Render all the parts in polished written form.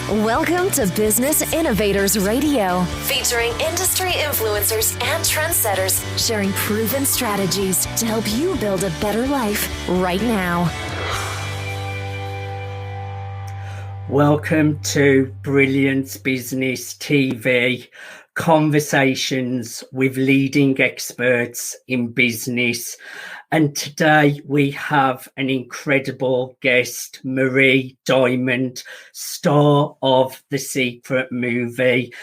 Welcome to Business Innovators Radio, featuring industry influencers and trendsetters sharing proven strategies to help you build a better life right now. Welcome to Brilliance Business TV, conversations with leading experts in business. And today we have an incredible guest, Marie Diamond, star of The Secret movie.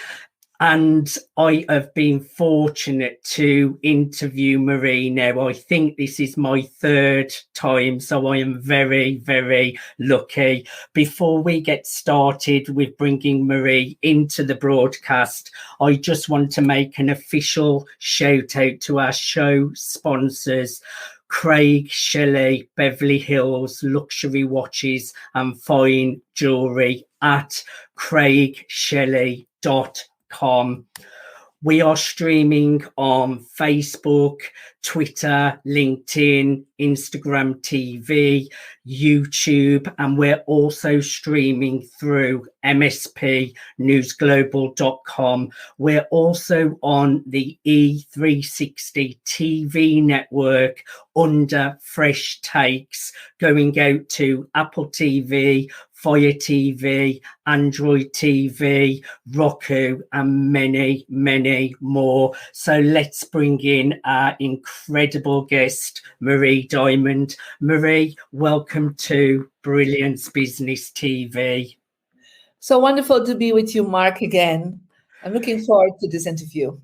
And I have been fortunate to interview Marie now. I think this is my third time, so I am very, very lucky. Before we get started with bringing Marie into the broadcast, I just want to make an official shout out to our show sponsors, Craig Shelley, Beverly Hills Luxury Watches and Fine Jewelry at craigshelley.com. We are streaming on Facebook, Twitter, LinkedIn, Instagram TV, YouTube, and we're also streaming through mspnewsglobal.com. We're also on the E360 TV network under Fresh Takes, going out to Apple TV, Fire TV, Android TV, Roku, and many, many more. So let's bring in our incredible guest, Marie Diamond. Marie, welcome to Brilliance Business TV. So wonderful to be with you, Mark, again. I'm looking forward to this interview.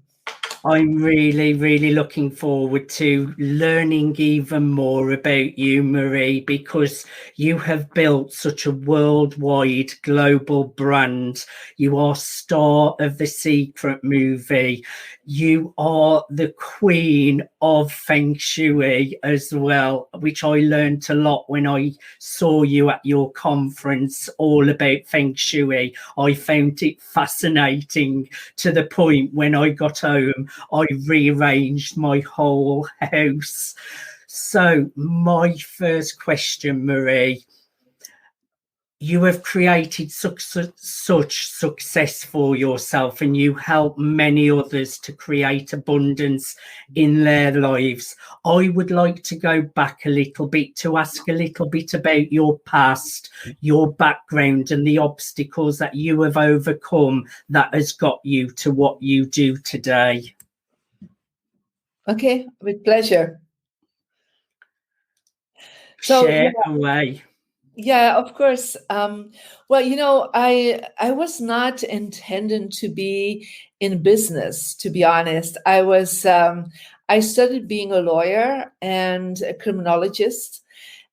I'm really, really looking forward to learning even more about you, Marie, because you have built such a worldwide global brand. You are star of The Secret movie. You are the queen of Feng Shui as well, which I learned a lot when I saw you at your conference all about Feng Shui. I found it fascinating to the point when I got home, I rearranged my whole house. So my first question, Marie, you have created such success for yourself, and you help many others to create abundance in their lives. I would like to go back a little bit to ask a little bit about your past, your background, and the obstacles that you have overcome that has got you to what you do today. Okay, with pleasure. So, share away. Yeah, of course. Well, you know, I was not intending to be in business, to be honest. I studied being a lawyer and a criminologist,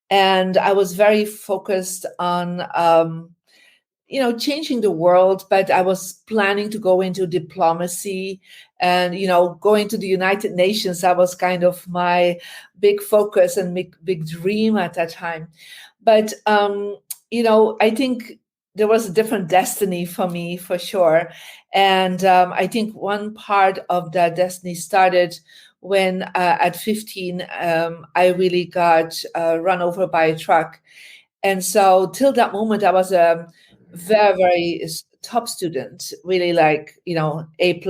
and I was very focused on changing the world, but I was planning to go into diplomacy and, going to the United Nations. That was kind of my big focus and big dream at that time. But, I think there was a different destiny for me, for sure. And I think one part of that destiny started when at 15, I really got run over by a truck. And so till that moment, I was a very, very top student, really like, A+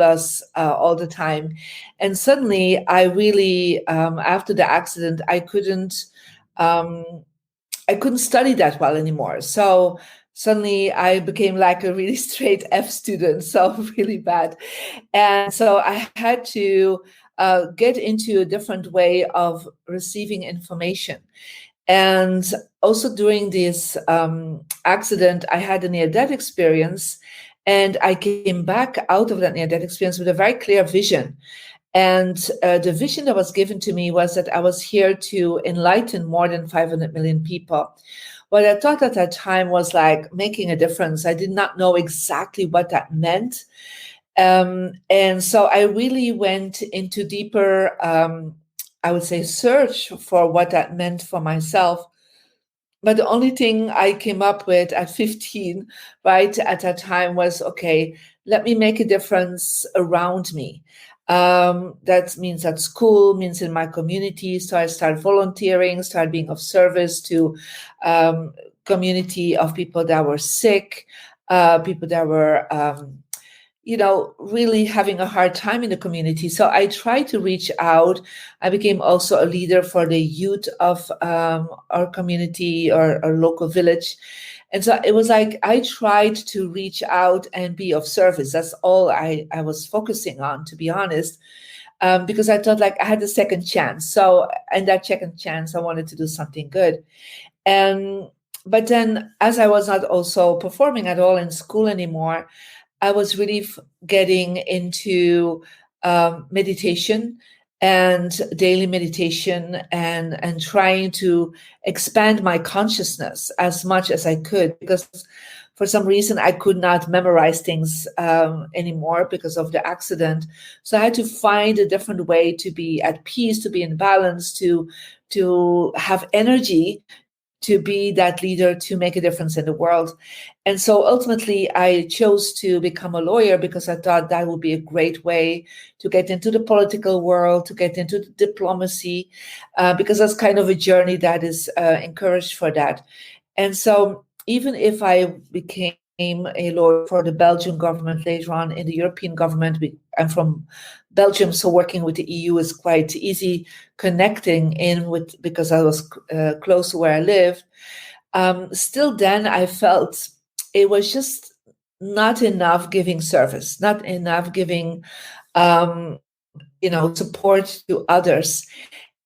all the time. And suddenly I really, after the accident, I couldn't study that well anymore. So suddenly I became like a really straight F student, so really bad. And so I had to get into a different way of receiving information. And also during this accident, I had a near-death experience, and I came back out of that near-death experience with a very clear vision. And the vision that was given to me was that I was here to enlighten more than 500 million people. What I thought at that time was like making a difference. I did not know exactly what that meant. And so I really went into deeper, I would say, search for what that meant for myself. But the only thing I came up with at 15, right, at that time was, okay, let me make a difference around me. That means at school, means in my community. So I started volunteering, started being of service to community of people that were sick, people that were really having a hard time in the community. So I tried to reach out. I became also a leader for the youth of our community or our local village. And so it was like I tried to reach out and be of service. That's all I was focusing on, to be honest, because I thought like I had a second chance. So in that second chance, I wanted to do something good. But then as I was not also performing at all in school anymore, I was really getting into meditation and daily meditation and trying to expand my consciousness as much as I could, because for some reason I could not memorize things anymore because of the accident. So I had to find a different way to be at peace, to be in balance, to have energy, to be that leader, to make a difference in the world. And so ultimately I chose to become a lawyer because I thought that would be a great way to get into the political world, to get into the diplomacy, because that's kind of a journey that is encouraged for that. And so even if I became a lawyer for the Belgian government later on in the European government, I'm from Belgium, so working with the EU is quite easy, connecting in with, because I was close to where I lived. Still then I felt it was just not enough giving service, not enough giving support to others.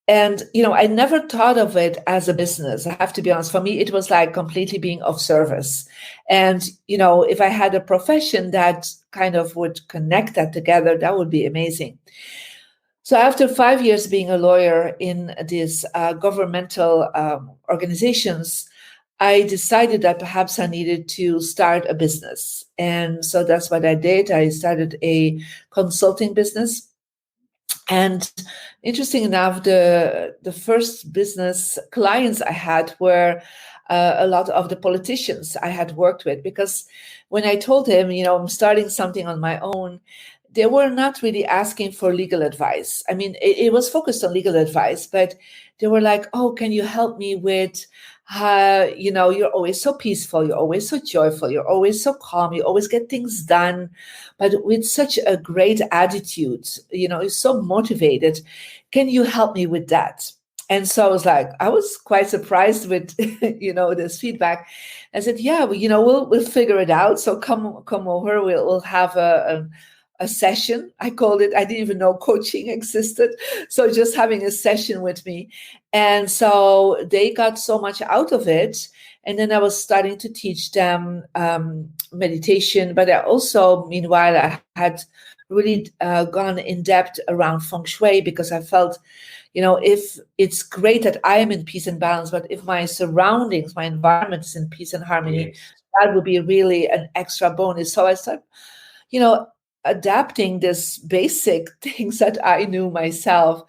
And, I never thought of it as a business. I have to be honest. For me, it was like completely being of service. And, if I had a profession that kind of would connect that together, that would be amazing. So after 5 years being a lawyer in these governmental organizations, I decided that perhaps I needed to start a business. And so that's what I did. I started a consulting business. And interesting enough, the first business clients I had were a lot of the politicians I had worked with, because when I told him, I'm starting something on my own, they were not really asking for legal advice. I mean, it was focused on legal advice, but they were like, oh, can you help me with you're always so peaceful, you're always so joyful, you're always so calm, you always get things done, but with such a great attitude, you're so motivated. Can you help me with that? And so I was quite surprised with, this feedback. I said, yeah, well, we'll figure it out. So come over, we'll have a session. I called it, I didn't even know coaching existed. So just having a session with me. And so they got so much out of it. And then I was starting to teach them meditation. But I also, meanwhile, I had really gone in depth around Feng Shui, because I felt, if it's great that I am in peace and balance, but if my surroundings, my environment is in peace and harmony, yes, that would be really an extra bonus. So I started, adapting this basic things that I knew myself.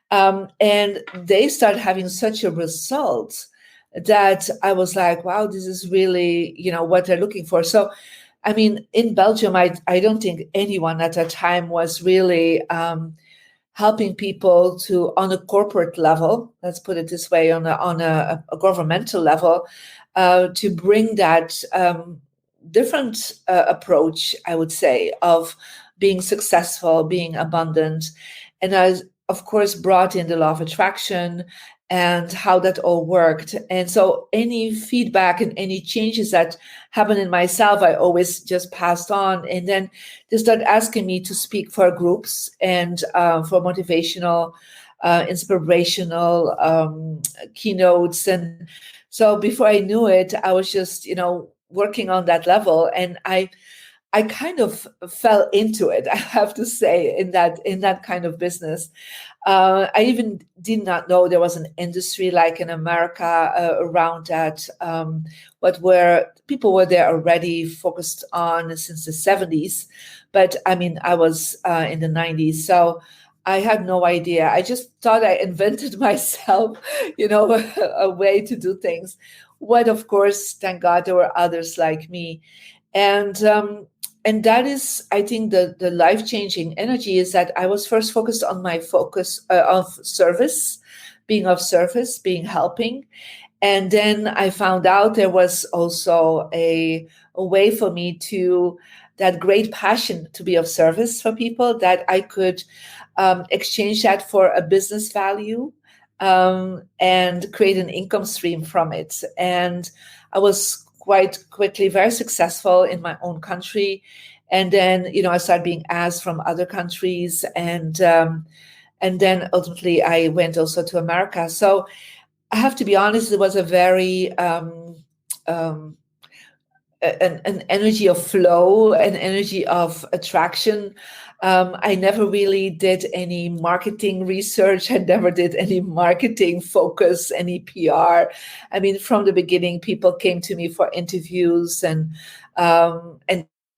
And they started having such a result that I was like, wow, this is really, what they're looking for. So, I mean, in Belgium, I don't think anyone at that time was really helping people to, on a corporate level, let's put it this way, on a governmental level, to bring that different approach, I would say, of being successful, being abundant. And I, of course, brought in the law of attraction and how that all worked. And so any feedback and any changes that happened in myself, I always just passed on. And then they started asking me to speak for groups and for motivational, inspirational keynotes. And so before I knew it, I was just, working on that level. And I kind of fell into it, I have to say, in that kind of business. I even did not know there was an industry like in America around that, but where people were there already focused on since the 70s. But I mean, I was in the 90s. So I had no idea. I just thought I invented myself, a way to do things. What, of course, thank God there were others like me. And that is, I think, the life-changing energy is that I was first focused on my focus of service, being helping. And then I found out there was also a way for me to, that great passion to be of service for people, that I could exchange that for a business value, and create an income stream from it. And I was quite quickly very successful in my own country. And then, I started being asked from other countries. And then ultimately I went also to America. So I have to be honest, it was a very an energy of flow, an energy of attraction. I never really did any marketing research. I never did any marketing focus, any PR. I mean, from the beginning, people came to me for interviews, and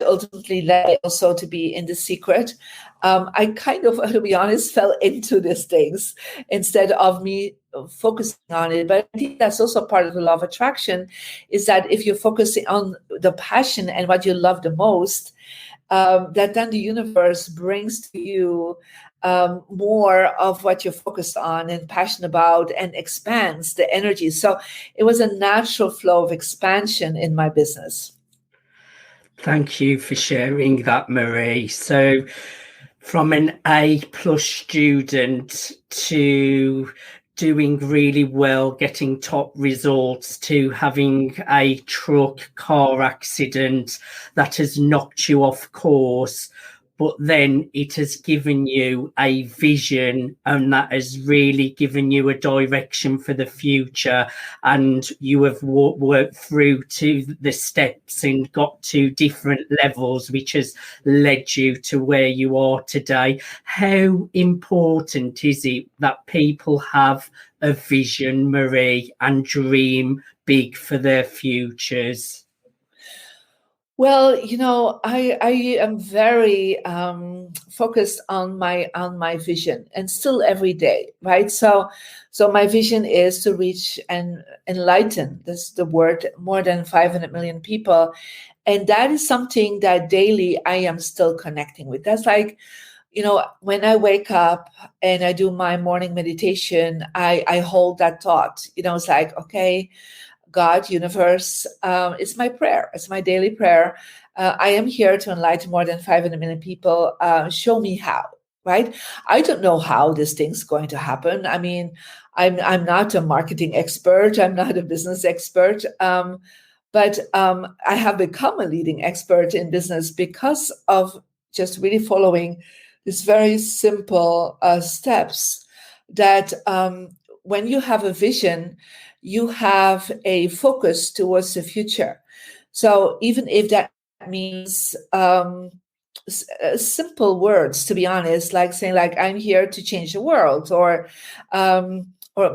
ultimately led also to be in the secret. I kind of, to be honest, fell into these things instead of me focusing on it. But I think that's also part of the law of attraction, is that if you're focusing on the passion and what you love the most, that then the universe brings to you more of what you're focused on and passionate about, and expands the energy. So it was a natural flow of expansion in my business. Thank you for sharing that, Marie. So from an A+ student to doing really well, getting top results, to having a car accident that has knocked you off course, but then it has given you a vision, and that has really given you a direction for the future, and you have worked through to the steps and got to different levels, which has led you to where you are today. How important is it that people have a vision, Marie, and dream big for their futures? Well, I am very focused on my vision, and still every day, right? So my vision is to reach and enlighten, this is the word, more than 500 million people, and that is something that daily I am still connecting with. That's like, when I wake up and I do my morning meditation, I hold that thought. It's like, okay, God, universe, it's my prayer. It's my daily prayer. I am here to enlighten more than 500 million people. Show me how, right? I don't know how this thing's going to happen. I mean, I'm not a marketing expert. I'm not a business expert. But I have become a leading expert in business because of just really following these very simple steps that when you have a vision, you have a focus towards the future. So even if that means simple words, to be honest, like saying, like, I'm here to change the world, or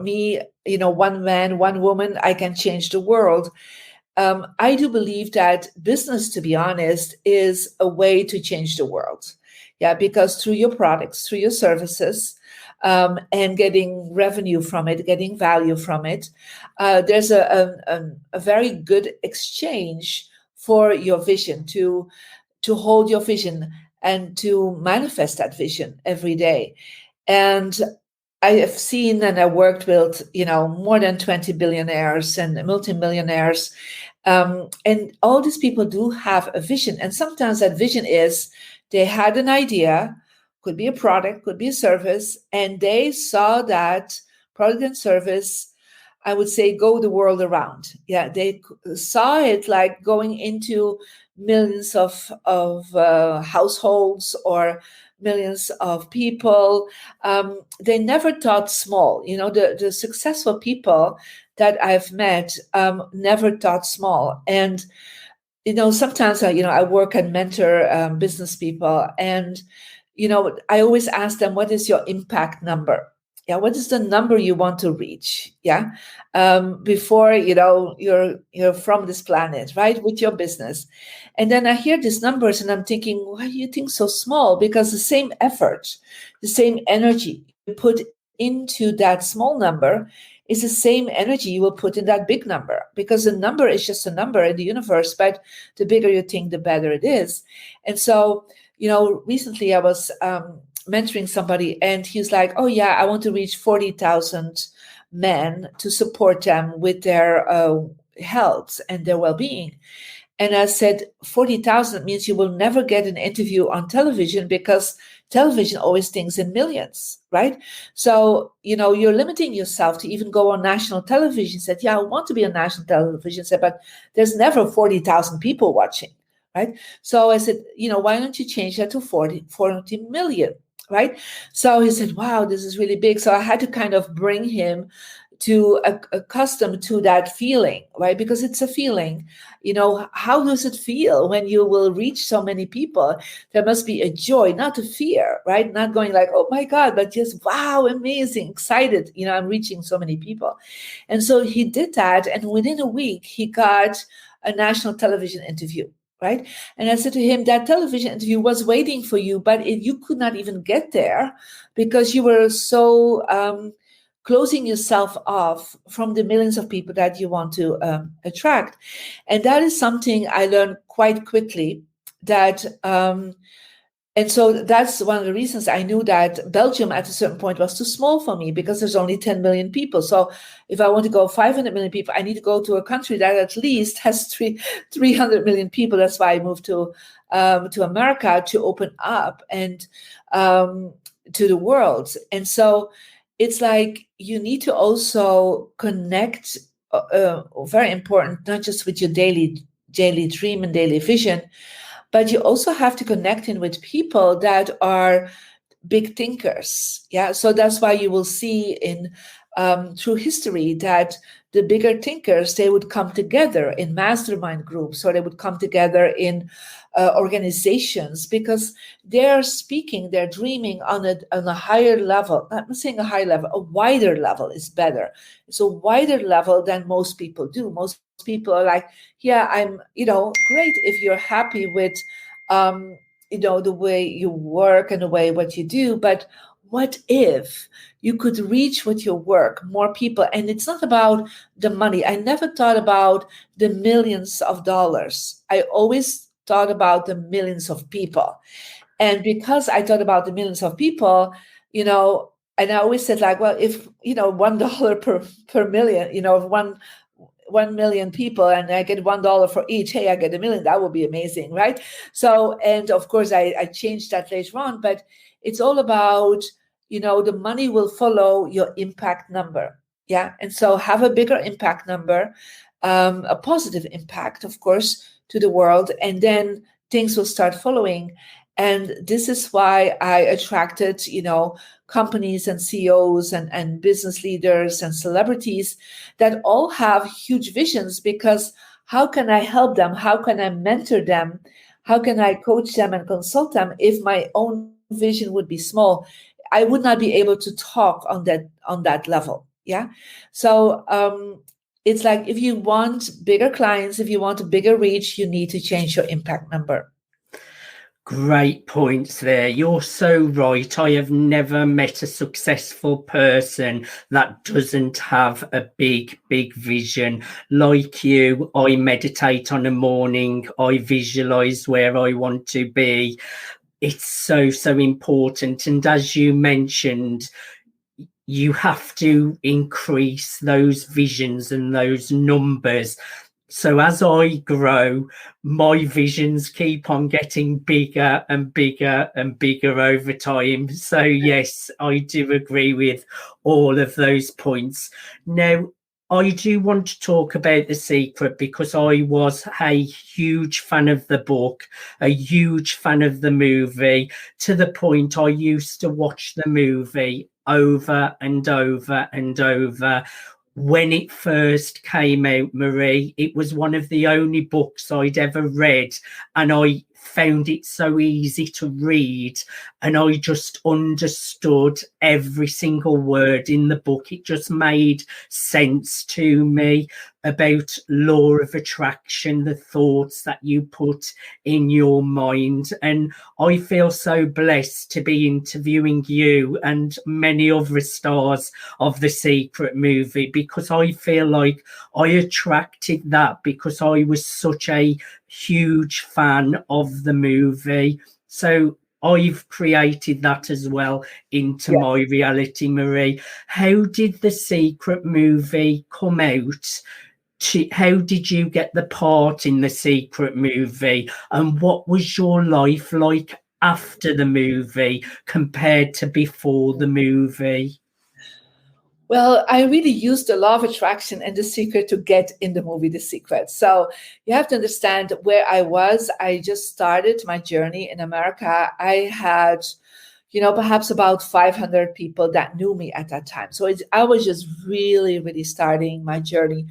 me, one man, one woman, I can change the world. I do believe that business, to be honest, is a way to change the world. Yeah, because through your products, through your services, and getting revenue from it, getting value from it, there's a very good exchange for your vision, to hold your vision and to manifest that vision every day. And I have seen and I worked with, more than 20 billionaires and multimillionaires. And all these people do have a vision. And sometimes that vision is they had an idea, could be a product, could be a service, and they saw that product and service, I would say, go the world around. Yeah, they saw it like going into millions of households or millions of people. They never thought small. The successful people that I've met never thought small. And sometimes I work and mentor business people, and I always ask them, what is your impact number? Yeah, what is the number you want to reach? Yeah, before you're from this planet, right? With your business. And then I hear these numbers and I'm thinking, why do you think so small? Because the same effort, the same energy you put into that small number is the same energy you will put in that big number, because the number is just a number in the universe, but the bigger you think, the better it is. And so, recently I was mentoring somebody, and he's like, oh yeah, I want to reach 40,000 men to support them with their health and their well-being. And I said, 40,000 means you will never get an interview on television, because television always thinks in millions, right? So, you're limiting yourself to even go on national television. Said, yeah, I want to be on national television. Said, but there's never 40,000 people watching, right? So I said, why don't you change that to 40 million, right? So he said, wow, this is really big. So I had to kind of bring him to accustomed to that feeling, right? Because it's a feeling. How does it feel when you will reach so many people? There must be a joy, not a fear, right? Not going like, oh my God, but just, wow, amazing, excited, I'm reaching so many people. And so he did that. And within a week, he got a national television interview, right? And I said to him, that television interview was waiting for you, but you could not even get there because you were so closing yourself off from the millions of people that you want to attract. And that is something I learned quite quickly, that and so that's one of the reasons I knew that Belgium at a certain point was too small for me, because there's only 10 million people. So if I want to go 500 million people, I need to go to a country that at least has 300 million people. That's why I moved to America, to open up and to the world. And so it's like you need to also connect, very important, not just with your daily dream and daily vision, but you also have to connect in with people that are big thinkers. Yeah, so that's why you will see in through history that the bigger thinkers, they would come together in mastermind groups, or they would come together in organizations, because they're speaking, they're dreaming on a higher level. I'm saying a higher level, a wider level is better. It's a wider level than most people do. Most people are like, yeah, I'm, great if you're happy with, the way you work and the way what you do, but what if you could reach with your work more people? And it's not about the money. I never thought about the millions of dollars. I always thought about the millions of people. And because I thought about the millions of people, and I always said, like, well, if, $1 per million, if 1 million people and I get $1 for each, hey, I get $1 million, that would be amazing, right? So, and of course I changed that later on, but it's all about, the money will follow your impact number. Yeah. And so have a bigger impact number, a positive impact, of course, to the world, and then things will start following. And this is why I attracted, companies and CEOs and business leaders and celebrities that all have huge visions, because how can I help them? How can I mentor them? How can I coach them and consult them if my own vision would be small? I would not be able to talk on that level. Yeah. So it's like, if you want bigger clients, if you want a bigger reach, you need to change your impact number. Great points there. You're so right. I have never met a successful person that doesn't have a big vision. Like you, I meditate on a morning. I visualize where I want to be. It's so important. And as you mentioned, you have to increase those visions and those numbers. So as I grow, my visions keep on getting bigger and bigger and bigger over time. So yes, I do agree with all of those points. Now, I do want to talk about The Secret, because I was a huge fan of the book, a huge fan of the movie, to the point I used to watch the movie over and over and over. When it first came out, Marie, it was one of the only books I'd ever read, and I found it so easy to read, and I just understood every single word in the book. It just made sense to me about law of attraction, the thoughts that you put in your mind. And I feel so blessed to be interviewing you and many other stars of The Secret movie, because I feel like I attracted that because I was such a huge fan of the movie. So I've created that as well into my reality, Marie. How did the Secret movie come out? How did you get the part in the Secret movie? And what was your life like after the movie compared to before the movie? Well, I really used the law of attraction and The Secret to get in the movie The Secret. So you have to understand where I was. I just started my journey in America. I had, perhaps about 500 people that knew me at that time. So I was just really, really starting my journey.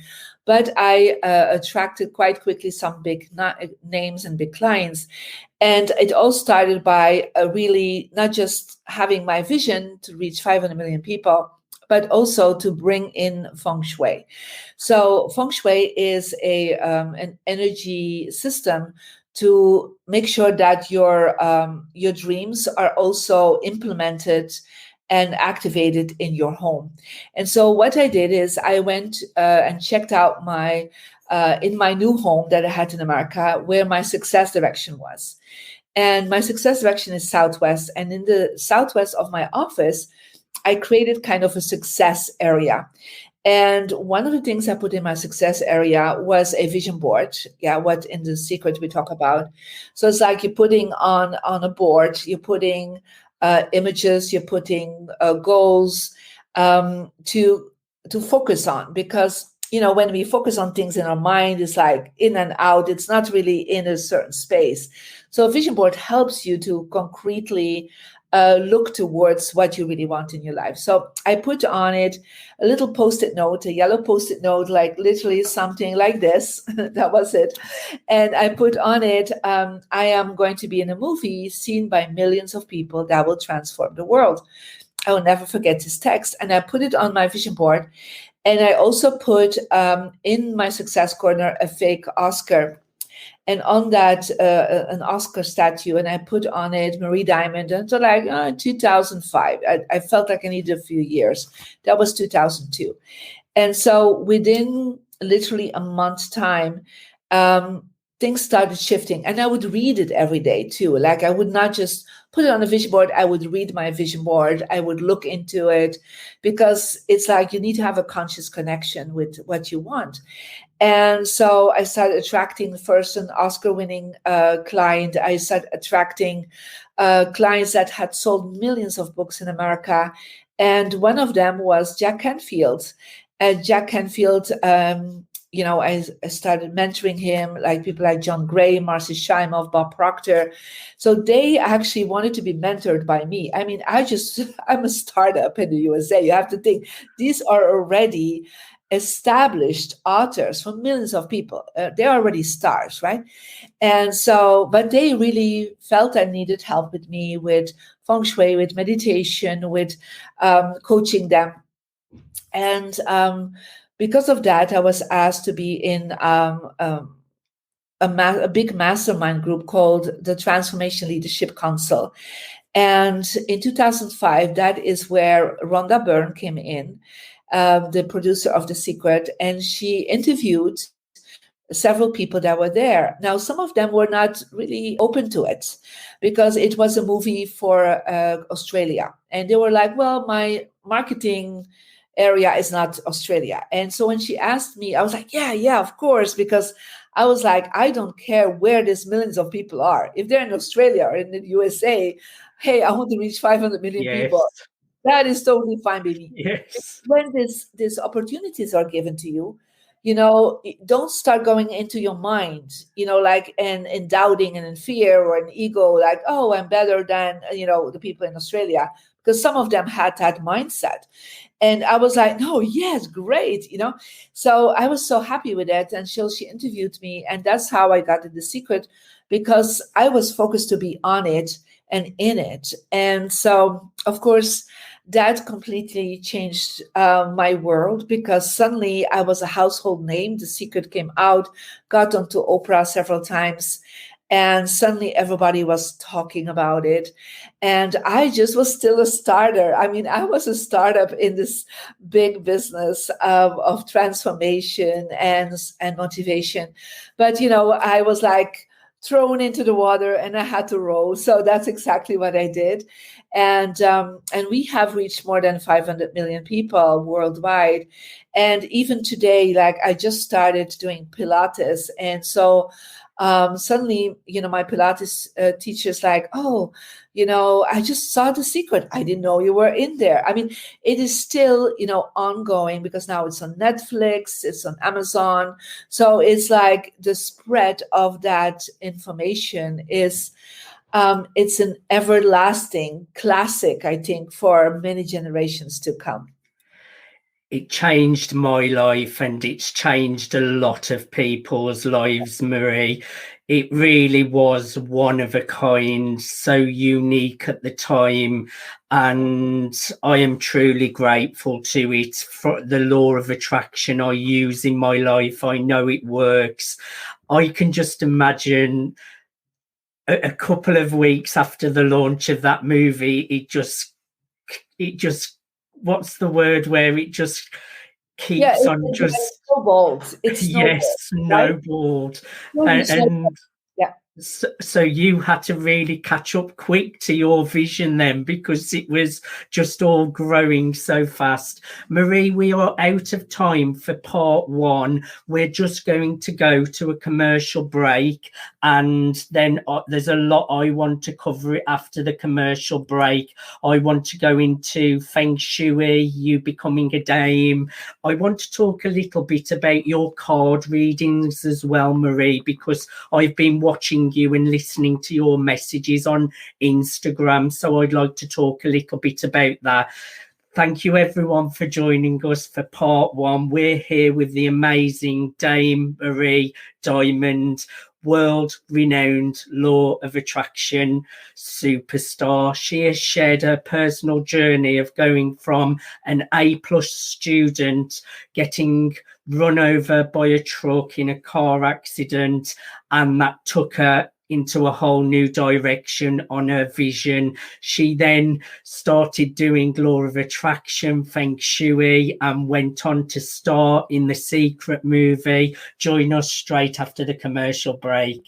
But I attracted quite quickly some big names and big clients. And it all started by really not just having my vision to reach 500 million people, but also to bring in Feng Shui. So Feng Shui is an energy system to make sure that your dreams are also implemented and activated in your home. And so what I did is I went and checked out in my new home that I had in America, where my success direction was. And my success direction is Southwest. And in the Southwest of my office, I created kind of a success area. And one of the things I put in my success area was a vision board. Yeah, what in The Secret we talk about. So it's like you're putting on a board, you're putting images, you're putting goals to focus on. Because, when we focus on things in our mind, it's like in and out. It's not really in a certain space. So a vision board helps you to concretely look towards what you really want in your life. So I put on it a little post-it note, a yellow post-it note, like literally something like this. That was it. And I put on it, I am going to be in a movie seen by millions of people that will transform the world. I will never forget this text. And I put it on my vision board. And I also put in my success corner a fake Oscar. And on that, an Oscar statue, and I put on it Marie Diamond until 2005. I felt like I needed a few years. That was 2002. And so within literally a month's time, things started shifting. And I would read it every day too. Like I would not just put it on a vision board. I would read my vision board. I would look into it, because it's like you need to have a conscious connection with what you want. And so I started attracting first an Oscar-winning client. I started attracting clients that had sold millions of books in America. And one of them was Jack Canfield. And Jack Canfield, I started mentoring him, like people like John Gray, Marcy Shimoff, Bob Proctor. So they actually wanted to be mentored by me. I mean, I'm a startup in the USA. You have to think, these are already established authors for millions of people. They're already stars, right? And so, but they really felt I needed help with me, with Feng Shui, with meditation, with coaching them. And because of that, I was asked to be in a big mastermind group called the Transformation Leadership Council. And in 2005, that is where Rhonda Byrne came in, the producer of The Secret, and she interviewed several people that were there. Now, some of them were not really open to it, because it was a movie for Australia. And they were like, well, my marketing area is not Australia. And so when she asked me, I was like, yeah, of course, because I was like, I don't care where these millions of people are. If they're in Australia or in the USA, hey, I want to reach 500 million people. That is totally fine with me. Yes. When these opportunities are given to you, don't start going into your mind, like in doubting and in fear or in ego, like, oh, I'm better than, the people in Australia, because some of them had that mindset. And I was like, no, yes, great, So I was so happy with that. And so she interviewed me, and that's how I got in The Secret, because I was focused to be on it and in it. And so, of course, that completely changed my world, because suddenly I was a household name. The Secret came out, got onto Oprah several times, and suddenly everybody was talking about it. And I just was still a starter. I mean, I was a startup in this big business of transformation and motivation. But, I was like thrown into the water and I had to row. So that's exactly what I did. And we have reached more than 500 million people worldwide. And even today, like I just started doing Pilates. And so suddenly, my Pilates teacher's like, oh, I just saw The Secret. I didn't know you were in there. I mean, it is still, ongoing because now it's on Netflix, it's on Amazon. So it's like the spread of that information is, it's an everlasting classic, I think, for many generations to come. It changed my life and it's changed a lot of people's lives, Marie. It really was one of a kind, so unique at the time. And I am truly grateful to it for the law of attraction I use in my life. I know it works. I can just imagine a couple of weeks after the launch of that movie, it just what's the word where it just keeps on just snowballed. It's snowballed. And yeah. So you had to really catch up quick to your vision then, because it was just all growing so fast. Marie, we are out of time for part one. We're just going to go to a commercial break, and then there's a lot I want to cover after the commercial break. I want to go into Feng Shui, you becoming a dame. I want to talk a little bit about your card readings as well, Marie, because I've been watching you and listening to your messages on Instagram. So I'd like to talk a little bit about that. Thank you everyone for joining us for part one. We're here with the amazing Dame Marie Diamond, world-renowned law of attraction superstar. She has shared her personal journey of going from an A+ student, getting run over by a truck in a car accident, and that took her into a whole new direction on her vision. She then started doing law of attraction, Feng Shui, and went on to star in The Secret movie. Join us straight after the commercial break.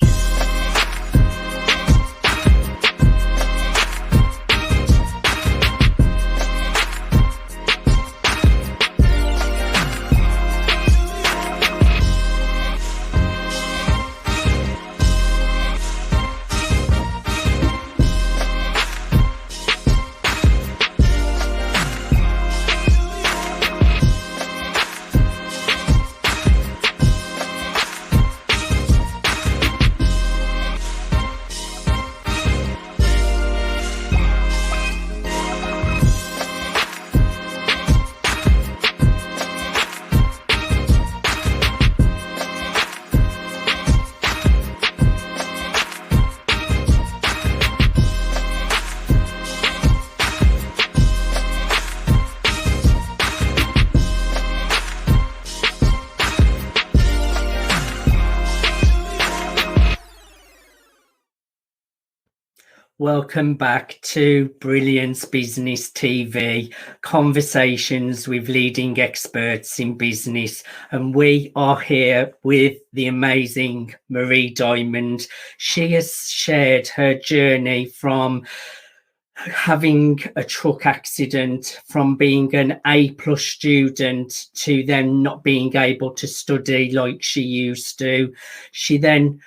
Welcome back to Brilliance Business TV, conversations with leading experts in business. And we are here with the amazing Marie Diamond. She has shared her journey from having a truck accident, from being an A+ student to then not being able to study like she used to. She then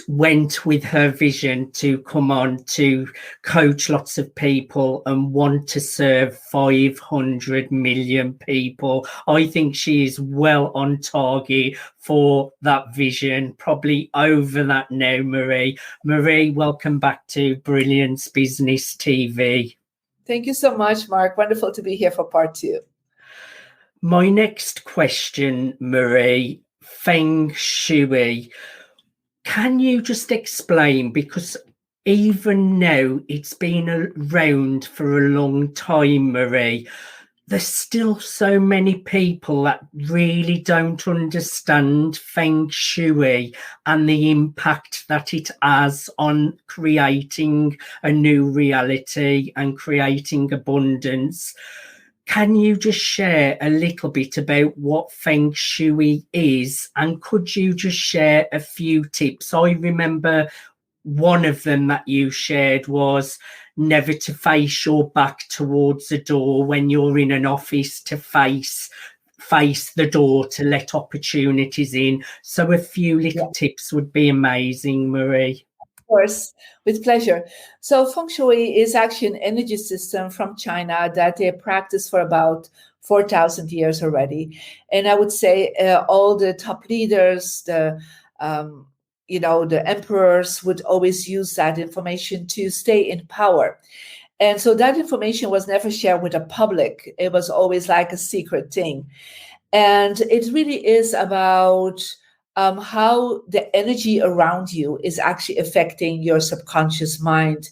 went with her vision to come on to coach lots of people and want to serve 500 million people. I think she is well on target for that vision, probably over that now, Marie. Marie, welcome back to Brilliance Business TV. Thank you so much, Mark. Wonderful to be here for part two. My next question, Marie, Feng Shui. Can you just explain, because even now it's been around for a long time, Marie, there's still so many people that really don't understand Feng Shui and the impact that it has on creating a new reality and creating abundance. Can you just share a little bit about what Feng Shui is? And could you just share a few tips? I remember one of them that you shared was never to face your back towards the door when you're in an office, to face the door to let opportunities in. So a few little tips would be amazing, Marie. Of course, with pleasure. So Feng Shui is actually an energy system from China that they practice for about 4,000 years already. And I would say all the top leaders, the emperors would always use that information to stay in power. And so that information was never shared with the public. It was always like a secret thing. And it really is about how the energy around you is actually affecting your subconscious mind.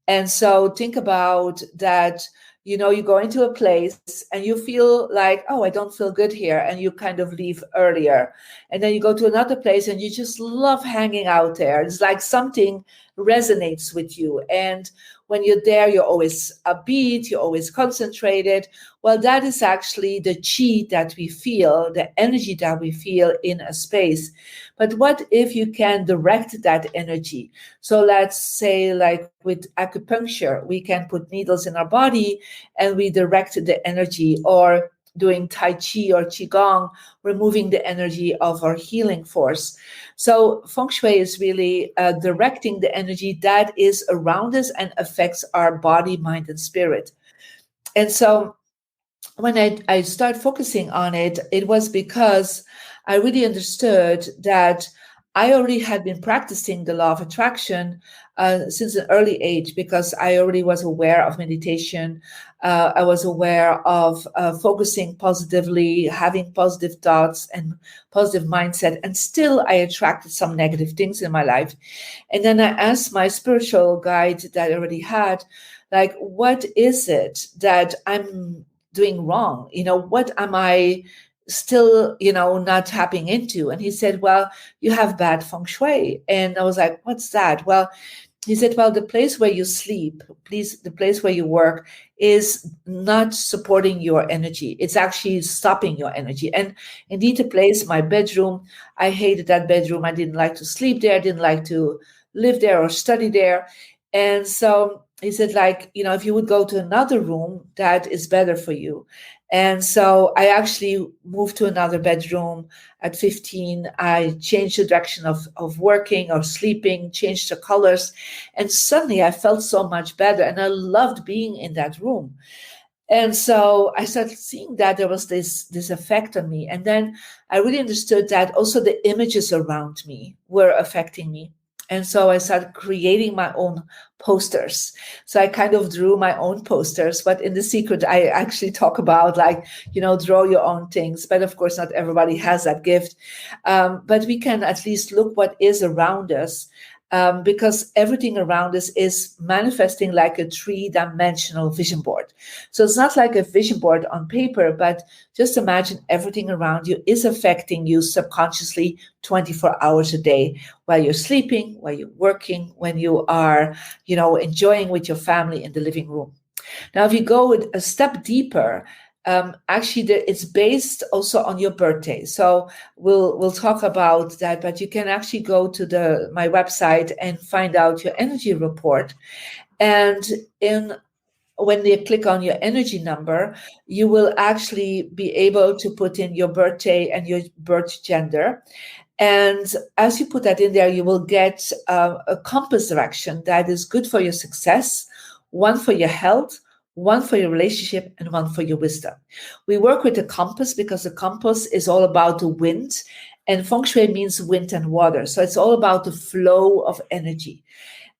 And so think about that, you go into a place and you feel like, oh, I don't feel good here. And you kind of leave earlier. And then you go to another place and you just love hanging out there. It's like something resonates with you. And when you're there, you're always upbeat, you're always concentrated. Well, that is actually the chi that we feel, the energy that we feel in a space. But what if you can direct that energy? So let's say, like with acupuncture, we can put needles in our body and we direct the energy, or doing Tai Chi or Qigong, removing the energy of our healing force. So Feng Shui is really directing the energy that is around us and affects our body, mind, and spirit. And so when I started focusing on it, it was because I really understood that I already had been practicing the law of attraction since an early age, because I already was aware of meditation. I was aware of focusing positively, having positive thoughts and positive mindset. And still, I attracted some negative things in my life. And then I asked my spiritual guide that I already had, like, what is it that I'm doing wrong? What am I still, not tapping into? And he said, well, you have bad feng shui. And I was like, what's that? Well, he said, well, the place where you sleep, please, the place where you work is not supporting your energy. It's actually stopping your energy. And indeed, the place, my bedroom, I hated that bedroom. I didn't like to sleep there. I didn't like to live there or study there. And so he said, like, if you would go to another room, that is better for you. And so I actually moved to another bedroom at 15. I changed the direction of working or sleeping, changed the colors. And suddenly I felt so much better. And I loved being in that room. And so I started seeing that there was this effect on me. And then I really understood that also the images around me were affecting me. And so I started creating my own posters. So I kind of drew my own posters, but in the secret, I actually talk about, like, draw your own things. But of course, not everybody has that gift. But we can at least look what is around us, because everything around us is manifesting like a 3-dimensional vision board. So it's not like a vision board on paper, but just imagine everything around you is affecting you subconsciously 24 hours a day, while you're sleeping, while you're working, when you are, enjoying with your family in the living room. Now, if you go a step deeper, actually, it's based also on your birthday. So we'll talk about that, but you can actually go to my website and find out your energy report. And when you click on your energy number, you will actually be able to put in your birthday and your birth gender. And as you put that in there, you will get a compass direction that is good for your success, one for your health, one for your relationship, and one for your wisdom. We work with the compass because the compass is all about the wind, and Feng Shui means wind and water. So it's all about the flow of energy.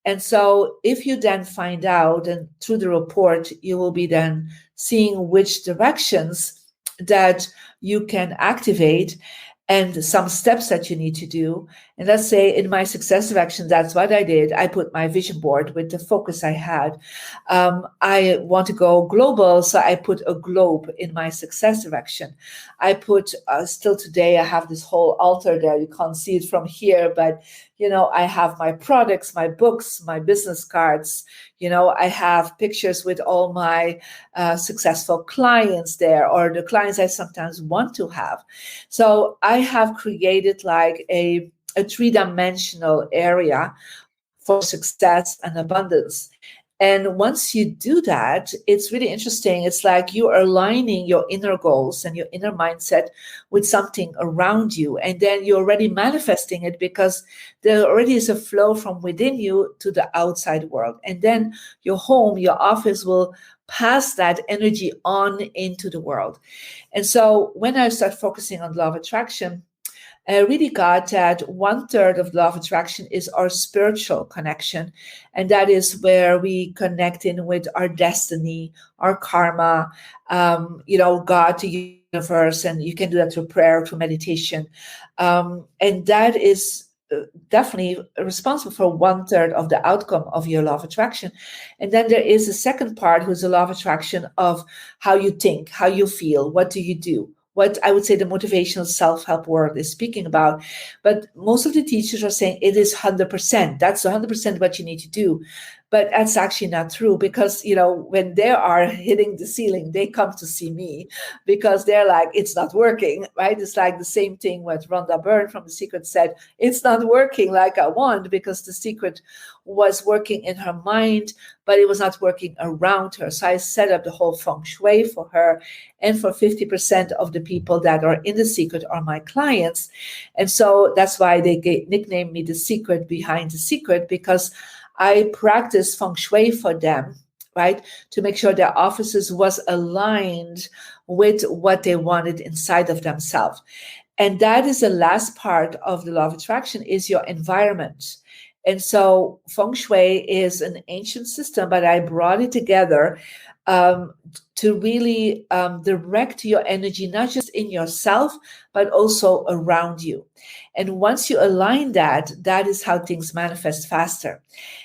And so if you then find out, and through the report, you will be then seeing which directions that you can activate and some steps that you need to do. And let's say in my success direction, that's what I did. I put my vision board with the focus I had. I want to go global, so I put a globe in my success direction. I put, still today, I have this whole altar there. You can't see it from here, but I have my products, my books, my business cards. I have pictures with all my successful clients there, or the clients I sometimes want to have. So I have created like a three-dimensional area for success and abundance. And once you do that, it's really interesting. It's like you are aligning your inner goals and your inner mindset with something around you. And then you're already manifesting it, because there already is a flow from within you to the outside world. And then your home, your office will pass that energy on into the world. And so when I start focusing on law of attraction, I really got that 1/3 of law of attraction is our spiritual connection. And that is where we connect in with our destiny, our karma, God, the universe. And you can do that through prayer, through meditation. And that is definitely responsible for 1/3 of the outcome of your law of attraction. And then there is a second part, who's the law of attraction of how you think, how you feel, what do you do? What I would say the motivational self-help world is speaking about. But most of the teachers are saying it is 100%. That's 100% what you need to do. But that's actually not true, because, when they are hitting the ceiling, they come to see me, because they're like, it's not working, right? It's like the same thing what Rhonda Byrne from The Secret said, it's not working like I want, because The Secret was working in her mind, but it was not working around her. So I set up the whole Feng Shui for her, and for 50% of the people that are in The Secret are my clients. And so that's why they nicknamed me The Secret behind the secret, because I practice Feng Shui for them, right? To make sure their offices was aligned with what they wanted inside of themselves. And that is the last part of the law of attraction, is your environment. And so Feng Shui is an ancient system, but I brought it together to really direct your energy, not just in yourself, but also around you. And once you align that, that is how things manifest faster.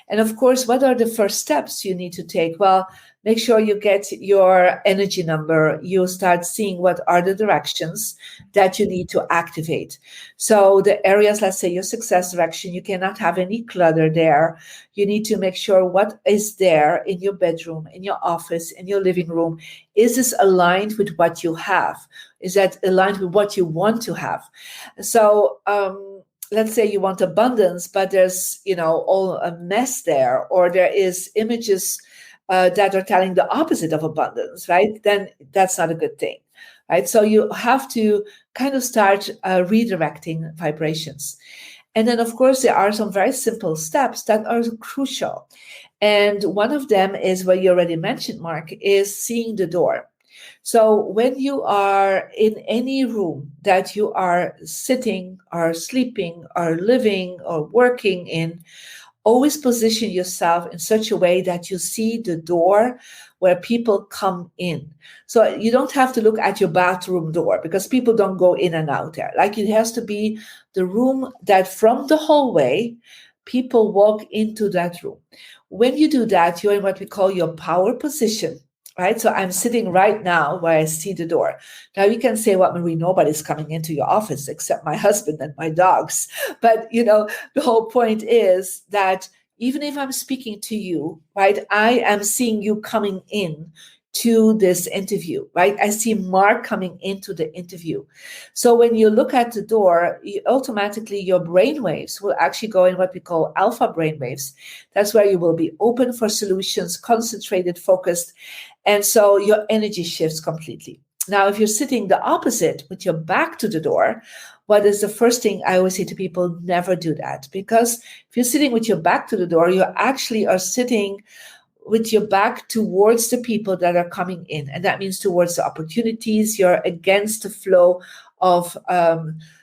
And of course, what are the first steps you need to take? Well, make sure you get your energy number. You start seeing what are the directions that you need to activate. So the areas, let's say your success direction, you cannot have any clutter there. You need to make sure what is there in your bedroom, in your office, in your living room. Is this aligned with what you have? Is that aligned with what you want to have? So let's say you want abundance, but there's, all a mess there, or there is images that are telling the opposite of abundance, right? Then that's not a good thing, right? So you have to kind of start redirecting vibrations. And then, of course, there are some very simple steps that are crucial. And one of them is what you already mentioned, Mark, is seeing the door. So when you are in any room that you are sitting or sleeping or living or working in, always position yourself in such a way that you see the door where people come in. So you don't have to look at your bathroom door, because people don't go in and out there. Like, it has to be the room that from the hallway, people walk into that room. When you do that, you're in what we call your power position. Right? So I'm sitting right now where I see the door. Now you can say, well, Marie, nobody's coming into your office except my husband and my dogs. But, the whole point is that even if I'm speaking to you, right, I am seeing you coming in to this interview, right? I see Mark coming into the interview. So when you look at the door, automatically your brain waves will actually go in what we call alpha brain waves. That's where you will be open for solutions, concentrated, focused. And so your energy shifts completely. Now, if you're sitting the opposite with your back to the door, what is the first thing I always say to people? Never do that. Because if you're sitting with your back to the door, you actually are sitting with your back towards the people that are coming in. And that means towards the opportunities. You're against the flow of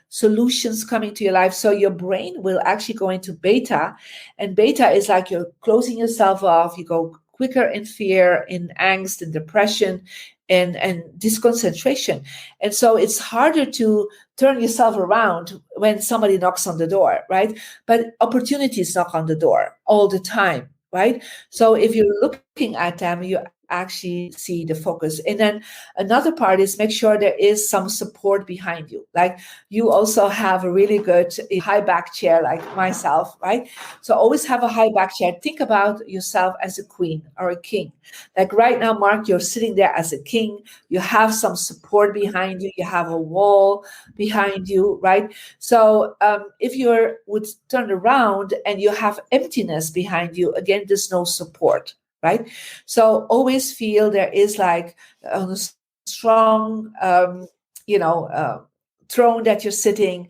solutions coming to your life. So your brain will actually go into beta. And beta is like you're closing yourself off. You go quicker in fear, in angst, in depression, and disconcentration. And so it's harder to turn yourself around when somebody knocks on the door, right? But opportunities knock on the door all the time, right? So if you're looking at them, you actually see the focus. And then another part is make sure there is some support behind you. Like you also have a really good high back chair, like myself, right? So always have a high back chair. Think about yourself as a queen or a king. Like right now, Mark, you're sitting there as a king. You have some support behind you. You have a wall behind you, right? So if you would turn around and you have emptiness behind you, again, there's no support, right? So always feel there is like a strong, throne that you're sitting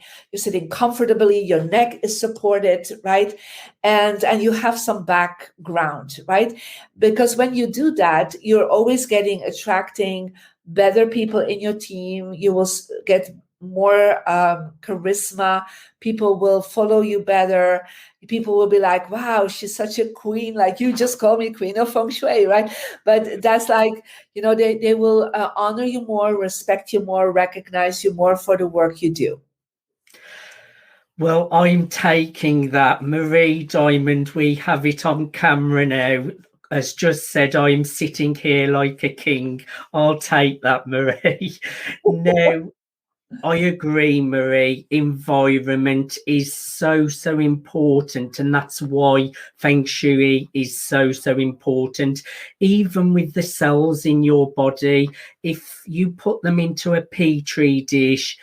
comfortably, your neck is supported, right? And you have some background, right? Because when you do that, you're always attracting better people in your team. You will get more charisma. People will follow you better. People will be like, wow, she's such a queen. Like you just call me queen of Feng Shui, right? But that's like, they will honor you more, respect you more, recognize you more for the work you do. Well, I'm taking that. Marie Diamond, we have it on camera now, has just said, I'm sitting here like a king. I'll take that, Marie. Now, I agree, Marie. Environment is so important, and that's why Feng Shui is so important. Even with the cells in your body, if you put them into a petri dish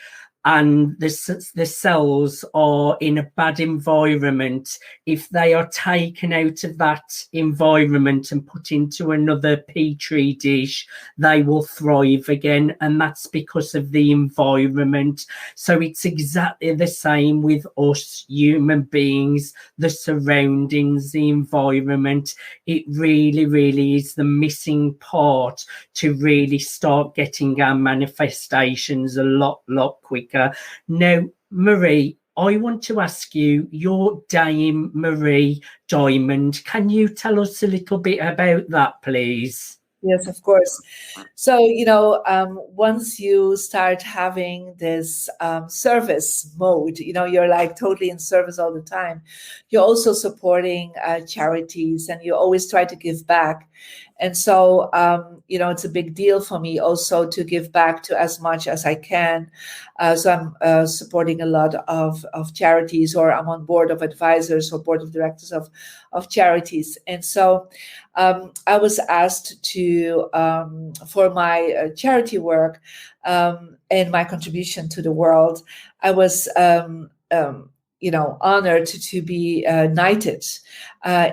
and the cells are in a bad environment, if they are taken out of that environment and put into another petri dish, they will thrive again. And that's because of the environment. So it's exactly the same with us human beings, the surroundings, the environment. It really is the missing part to really start getting our manifestations a lot quicker. Now, Marie, I want to ask you, your Dame Marie Diamond, can you tell us a little bit about that, please? Yes, of course. So, once you start having this service mode, you're like totally in service all the time. You're also supporting charities, and you always try to give back. And so, it's a big deal for me also to give back to as much as I can. So I'm supporting a lot of charities, or I'm on board of advisors or board of directors of charities. And so I was asked to, for my charity work and my contribution to the world, I was honored to be knighted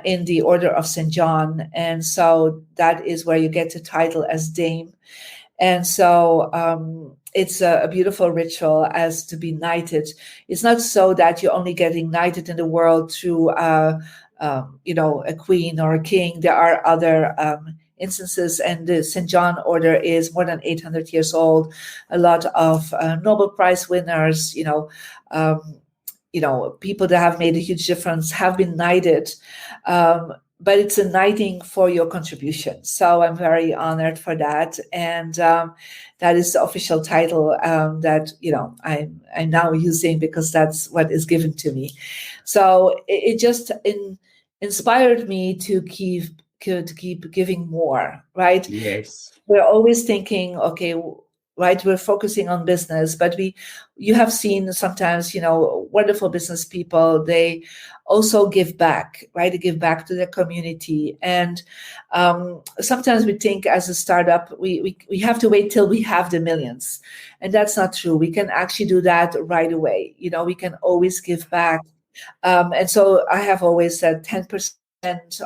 in the Order of St. John. And so that is where you get the title as Dame. And so it's a beautiful ritual as to be knighted. It's not so that you're only getting knighted in the world through, a queen or a king. There are other instances, and the St. John Order is more than 800 years old. A lot of Nobel Prize winners, people that have made a huge difference have been knighted. But it's a knighting for your contribution. So I'm very honored for that. And that is the official title that, I'm now using, because that's what is given to me. So it just inspired me to keep giving more, right? Yes. We're always thinking, okay, right, we're focusing on business, but you have seen sometimes, wonderful business people, they also give back, right? They give back to their community. And sometimes we think as a startup, we have to wait till we have the millions. And that's not true. We can actually do that right away. We can always give back. And so I have always said 10%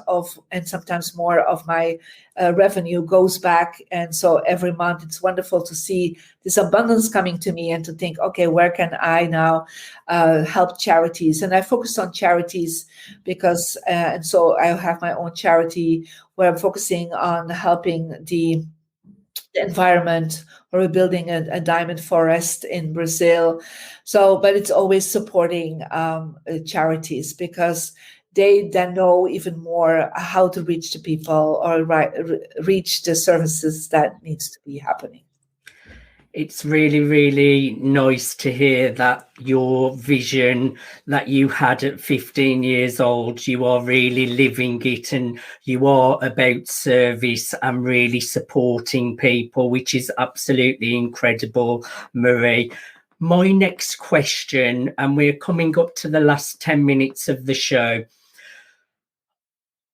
of, and sometimes more of my revenue goes back. And so every month it's wonderful to see this abundance coming to me and to think, okay, where can I now help charities? And I focused on charities because, and so I have my own charity where I'm focusing on helping the environment, or we're building a diamond forest in Brazil. So, but it's always supporting charities, because they then know even more how to reach the people, or reach the services that needs to be happening. It's really, really nice to hear that your vision that you had at 15 years old, you are really living it, and you are about service and really supporting people, which is absolutely incredible, Marie. My next question, and we're coming up to the last 10 minutes of the show.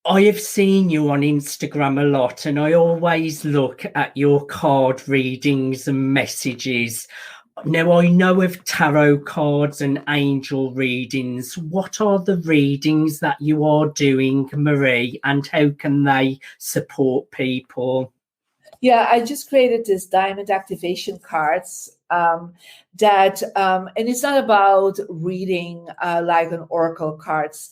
I have seen you on Instagram a lot, and I always look at your card readings and messages. Now, I know of tarot cards and angel readings. What are the readings that you are doing, Marie, and how can they support people? Yeah, I just created this diamond activation cards and it's not about reading like an oracle cards,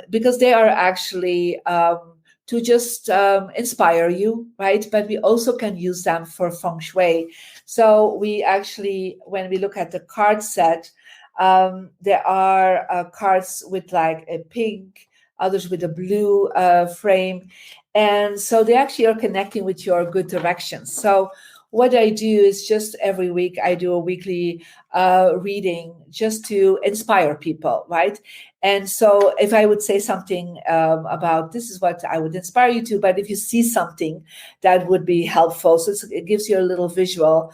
because they are actually to just inspire you, right? But we also can use them for Feng Shui. So we actually, when we look at the card set, there are cards with like a pink, others with a blue frame. And so they actually are connecting with your good directions. So what I do is just every week, I do a weekly reading just to inspire people, right? And so if I would say something about this is what I would inspire you to, but if you see something that would be helpful, so it gives you a little visual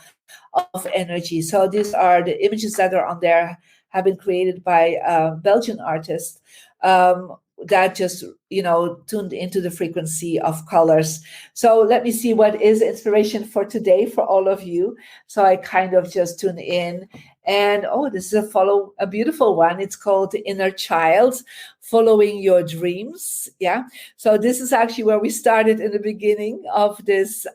of energy. So these are the images that are on there, have been created by Belgian artists. That just, tuned into the frequency of colors. So let me see what is inspiration for today for all of you. So I kind of just tune in, and this is a beautiful one. It's called The Inner Child, Following Your Dreams. Yeah. So this is actually where we started in the beginning of this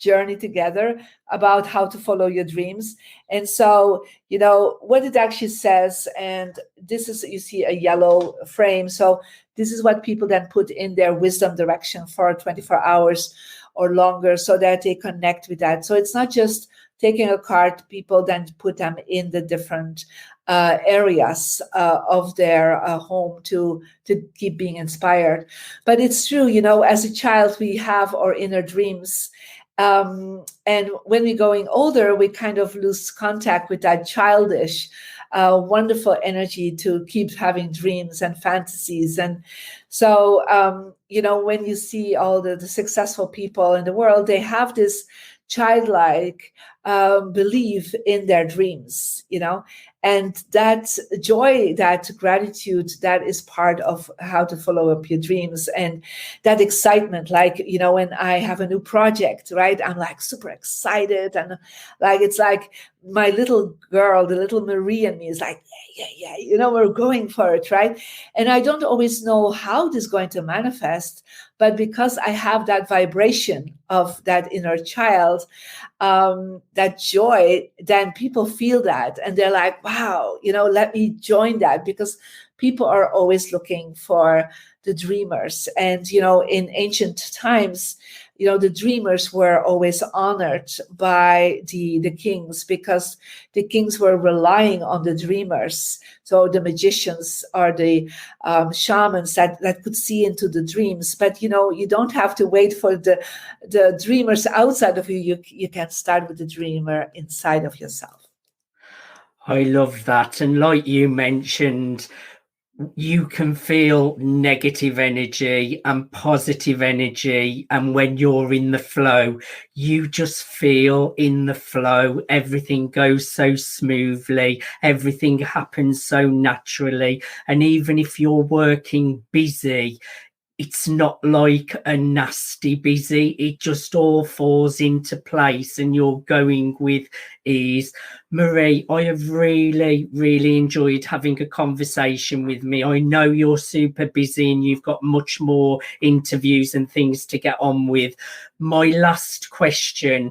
journey together about how to follow your dreams. And so, what it actually says, and this is, you see a yellow frame. So this is what people then put in their wisdom direction for 24 hours or longer so that they connect with that. So it's not just taking a card, people then put them in the different areas of their home to keep being inspired. But it's true, as a child, we have our inner dreams. And when we're going older, we kind of lose contact with that childish, wonderful energy to keep having dreams and fantasies. And so, when you see all the successful people in the world, they have this childlike belief in their dreams, and that joy, that gratitude, that is part of how to follow up your dreams. And that excitement, like, when I have a new project, right, I'm like super excited, and like it's like my little girl, the little Marie in me is like, yeah, we're going for it, right? And I don't always know how this is going to manifest, but because I have that vibration of that inner child, that joy, then people feel that and they're like, wow, let me join that, because people are always looking for the dreamers. And, in ancient times, the dreamers were always honored by the kings, because the kings were relying on the dreamers. So the magicians are the shamans that could see into the dreams. But, you don't have to wait for the dreamers outside of you. You can start with the dreamer inside of yourself. I love that. And like you mentioned, you can feel negative energy and positive energy, and when you're in the flow, you just feel in the flow. Everything goes so smoothly, everything happens so naturally. And even if you're working busy, it's not like a nasty busy, it just all falls into place and you're going with ease. Marie, I have really, really enjoyed having a conversation with me. I know you're super busy and you've got much more interviews and things to get on with. My last question,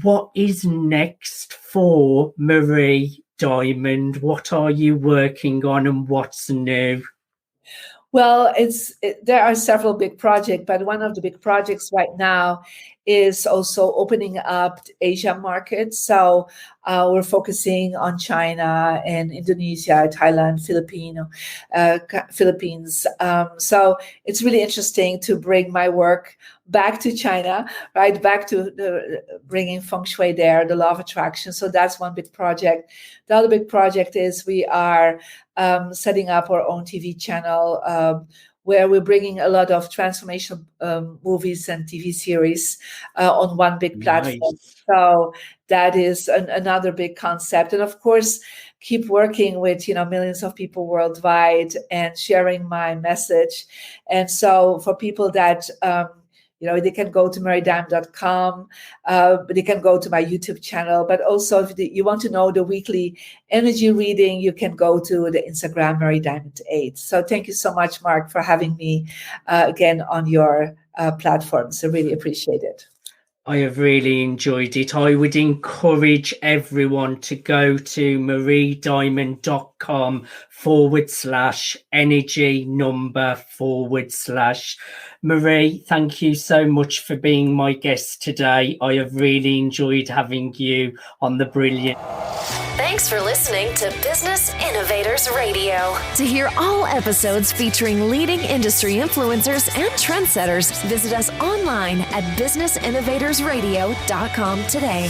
what is next for Marie Diamond? What are you working on and what's new? Well, there are several big projects, but one of the big projects right now is also opening up Asia markets. So we're focusing on China and Indonesia, Thailand, Philippines. So it's really interesting to bring my work back to China, right? Back to bringing Feng Shui there, the law of attraction. So that's one big project. The other big project is we are setting up our own TV channel where we're bringing a lot of transformational movies and TV series on one big platform. Nice. So that is another big concept. And of course, keep working with, millions of people worldwide and sharing my message. And so for people that, they can go to marydime.com, they can go to my YouTube channel, but also if you want to know the weekly energy reading, you can go to the Instagram Mary Diamond 8. So thank you so much, Mark, for having me again on your platforms. I really appreciate it. I have really enjoyed it. I would encourage everyone to go to mariediamond.com/energy/. Marie, thank you so much for being my guest today. I have really enjoyed having you on the Brilliant. Thanks for listening to Business Innovators Radio. To hear all episodes featuring leading industry influencers and trendsetters, visit us online at businessinnovatorsradio.com today.